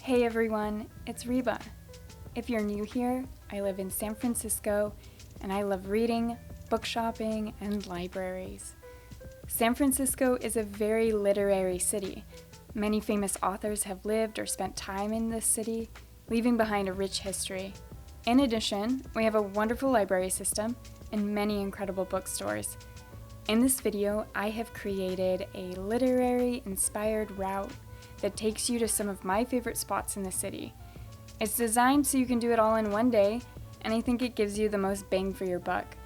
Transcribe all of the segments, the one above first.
Hey everyone, it's Reba. If you're new here, I live in San Francisco and I love reading, book shopping, and libraries. San Francisco is a very literary city. Many famous authors have lived or spent time in this city, leaving behind a rich history. In addition, we have a wonderful library system and many incredible bookstores. In this video, I have created a literary-inspired route that takes you to some of my favorite spots in the city. It's designed so you can do it all in one day, and I think it gives you the most bang for your buck.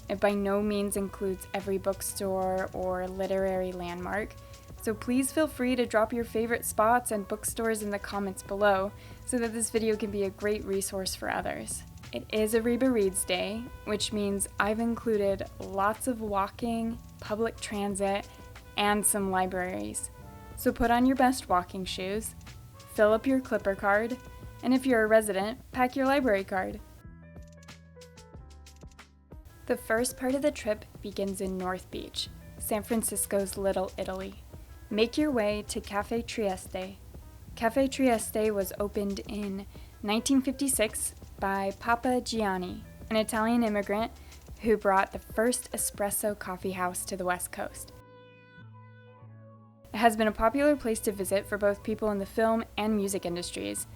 It by no means includes every bookstore or literary landmark, so please feel free to drop your favorite spots and bookstores in the comments below so that this video can be a great resource for others. It is a Reba Reads day, which means I've included lots of walking, public transit, and some libraries. So put on your best walking shoes, fill up your Clipper card, and if you're a resident, pack your library card. The first part of the trip begins in North Beach, San Francisco's Little Italy. Make your way to Caffe Trieste. Caffe Trieste was opened in 1956 by Papa Gianni, an Italian immigrant who brought the first espresso coffee house to the West Coast. It has been a popular place to visit for both people in the film and music industries,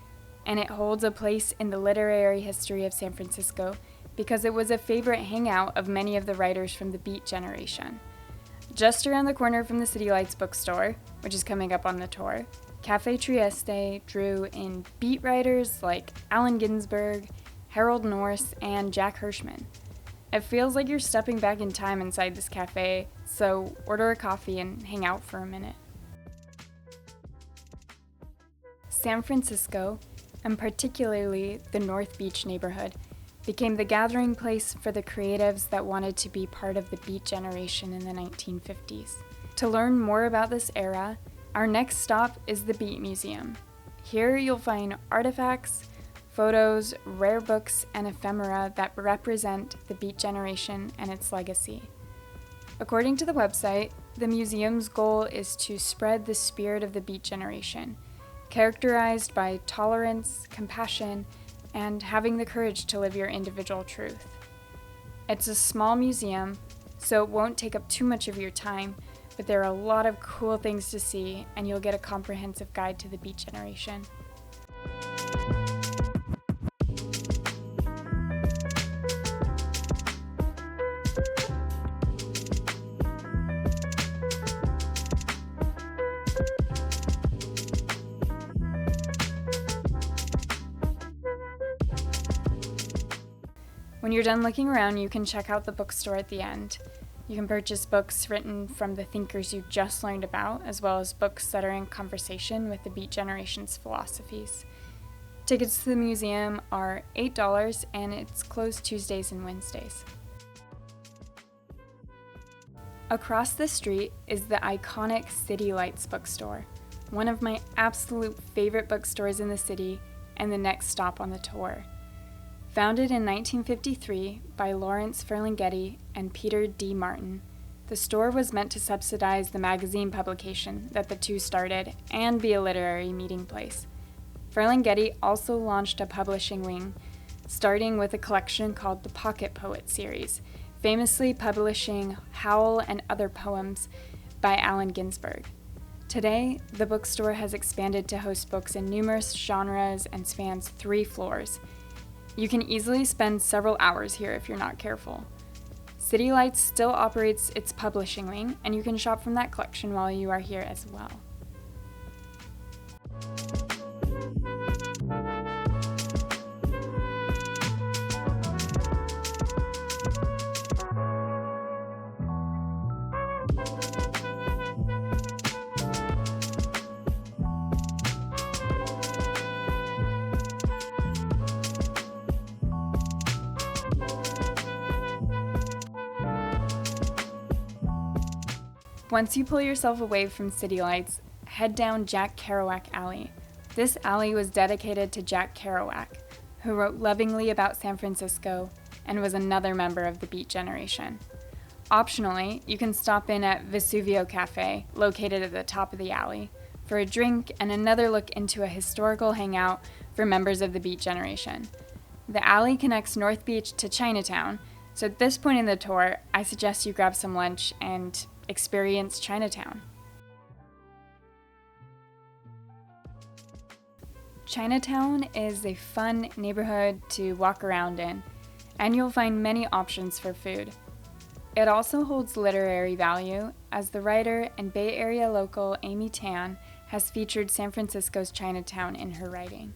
and it holds a place in the literary history of San Francisco because it was a favorite hangout of many of the writers from the Beat generation. Just around the corner from the City Lights bookstore, which is coming up on the tour, Caffe Trieste drew in Beat writers like Allen Ginsberg, Harold Norse, and Jack Hirschman. It feels like you're stepping back in time inside this cafe, so order a coffee and hang out for a minute. San Francisco, and particularly the North Beach neighborhood, became the gathering place for the creatives that wanted to be part of the Beat generation in the 1950s. To learn more about this era, our next stop is the Beat Museum. Here you'll find artifacts, photos, rare books, and ephemera that represent the Beat generation and its legacy. According to the website, the museum's goal is to spread the spirit of the Beat generation, characterized by tolerance, compassion, and having the courage to live your individual truth. It's a small museum, so it won't take up too much of your time, but there are a lot of cool things to see, and you'll get a comprehensive guide to the Beat generation. When you're done looking around, you can check out the bookstore at the end. You can purchase books written from the thinkers you just learned about, as well as books that are in conversation with the Beat generation's philosophies. Tickets to the museum are $8 and it's closed Tuesdays and Wednesdays. Across the street is the iconic City Lights bookstore, one of my absolute favorite bookstores in the city and the next stop on the tour. Founded in 1953 by Lawrence Ferlinghetti and Peter D. Martin, the store was meant to subsidize the magazine publication that the two started and be a literary meeting place. Ferlinghetti also launched a publishing wing, starting with a collection called the Pocket Poet series, famously publishing Howl and Other Poems by Allen Ginsberg. Today, the bookstore has expanded to host books in numerous genres and spans 3 floors. You can easily spend several hours here if you're not careful. City Lights still operates its publishing wing, and you can shop from that collection while you are here as well. Once you pull yourself away from City Lights, head down Jack Kerouac Alley. This alley was dedicated to Jack Kerouac, who wrote lovingly about San Francisco and was another member of the Beat generation. Optionally, you can stop in at Vesuvio Cafe, located at the top of the alley, for a drink and another look into a historical hangout for members of the Beat generation. The alley connects North Beach to Chinatown, so at this point in the tour, I suggest you grab some lunch and experience Chinatown. Chinatown is a fun neighborhood to walk around in, and you'll find many options for food. It also holds literary value, as the writer and Bay Area local Amy Tan has featured San Francisco's Chinatown in her writing.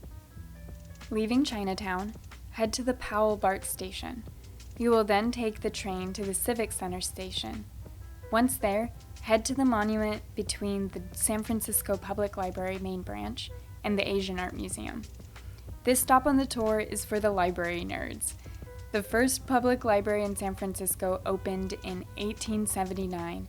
Leaving Chinatown, head to the Powell BART station. You will then take the train to the Civic Center station. Once there, head to the monument between the San Francisco Public Library main branch and the Asian Art Museum. This stop on the tour is for the library nerds. The first public library in San Francisco opened in 1879,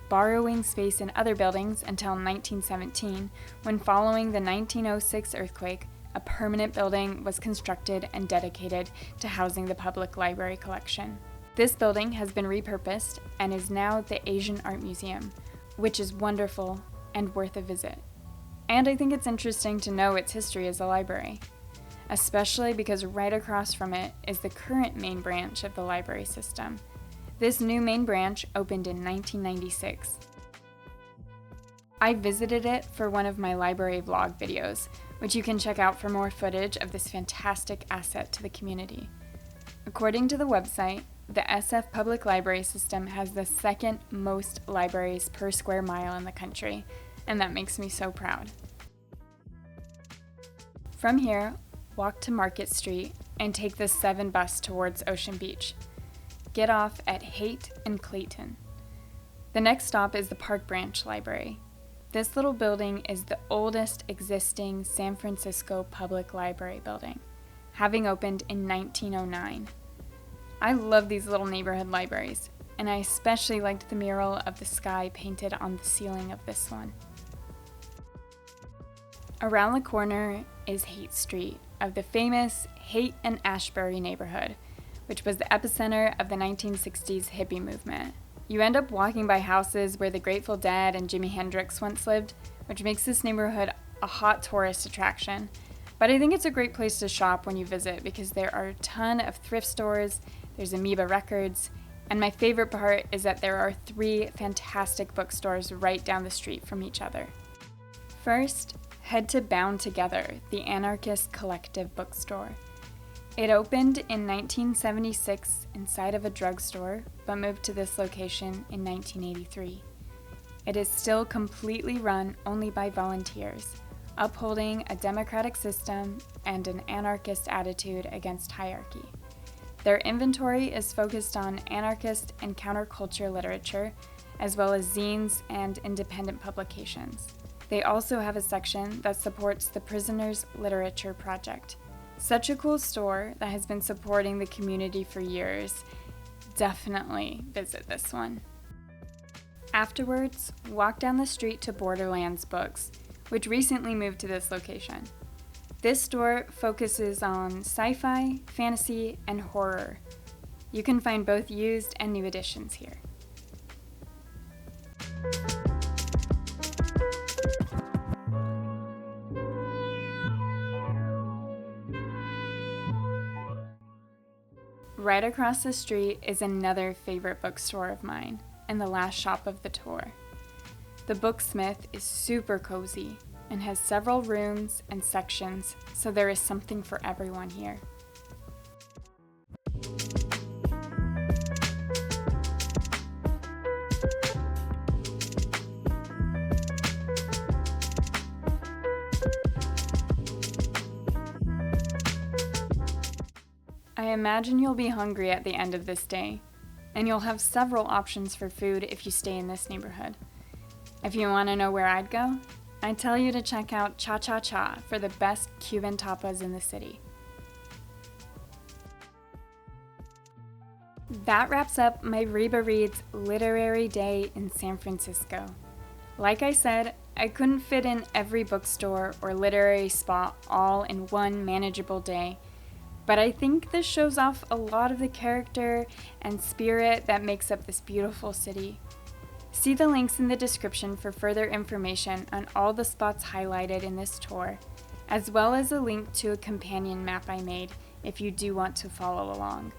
borrowing space in other buildings until 1917, when following the 1906 earthquake, a permanent building was constructed and dedicated to housing the public library collection. This building has been repurposed and is now the Asian Art Museum, which is wonderful and worth a visit. And I think it's interesting to know its history as a library, especially because right across from it is the current main branch of the library system. This new main branch opened in 1996. I visited it for one of my library vlog videos, which you can check out for more footage of this fantastic asset to the community. According to the website, the SF Public Library System has the second most libraries per square mile in the country, and that makes me so proud. From here, walk to Market Street and take the 7 bus towards Ocean Beach. Get off at Haight and Clayton. The next stop is the Park Branch Library. This little building is the oldest existing San Francisco public library building, having opened in 1909. I love these little neighborhood libraries, and I especially liked the mural of the sky painted on the ceiling of this one. Around the corner is Haight Street of the famous Haight and Ashbury neighborhood, which was the epicenter of the 1960s hippie movement. You end up walking by houses where the Grateful Dead and Jimi Hendrix once lived, which makes this neighborhood a hot tourist attraction. But I think it's a great place to shop when you visit because there are a ton of thrift stores, there's Amoeba Records, and my favorite part is that there are 3 fantastic bookstores right down the street from each other. First, head to Bound Together, the Anarchist collective bookstore. It opened in 1976 inside of a drugstore, but moved to this location in 1983. It is still completely run only by volunteers, upholding a democratic system and an anarchist attitude against hierarchy. Their inventory is focused on anarchist and counterculture literature, as well as zines and independent publications. They also have a section that supports the Prisoners Literature Project. Such a cool store that has been supporting the community for years. Definitely visit this one. Afterwards, walk down the street to Borderlands Books, which recently moved to this location. This store focuses on sci-fi, fantasy, and horror. You can find both used and new editions here. Right across the street is another favorite bookstore of mine, and the last shop of the tour. The Booksmith is super cozy and has several rooms and sections, so there is something for everyone here. I imagine you'll be hungry at the end of this day, and you'll have several options for food if you stay in this neighborhood. If you want to know where I'd go, I'd tell you to check out Cha Cha Cha for the best Cuban tapas in the city. That wraps up my Reba Reads literary day in San Francisco. Like I said, I couldn't fit in every bookstore or literary spot all in one manageable day, but I think this shows off a lot of the character and spirit that makes up this beautiful city. See the links in the description for further information on all the spots highlighted in this tour, as well as a link to a companion map I made if you do want to follow along.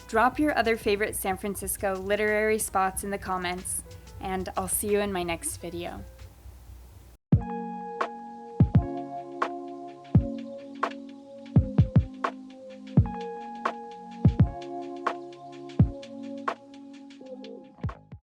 Drop your other favorite San Francisco literary spots in the comments, and I'll see you in my next video.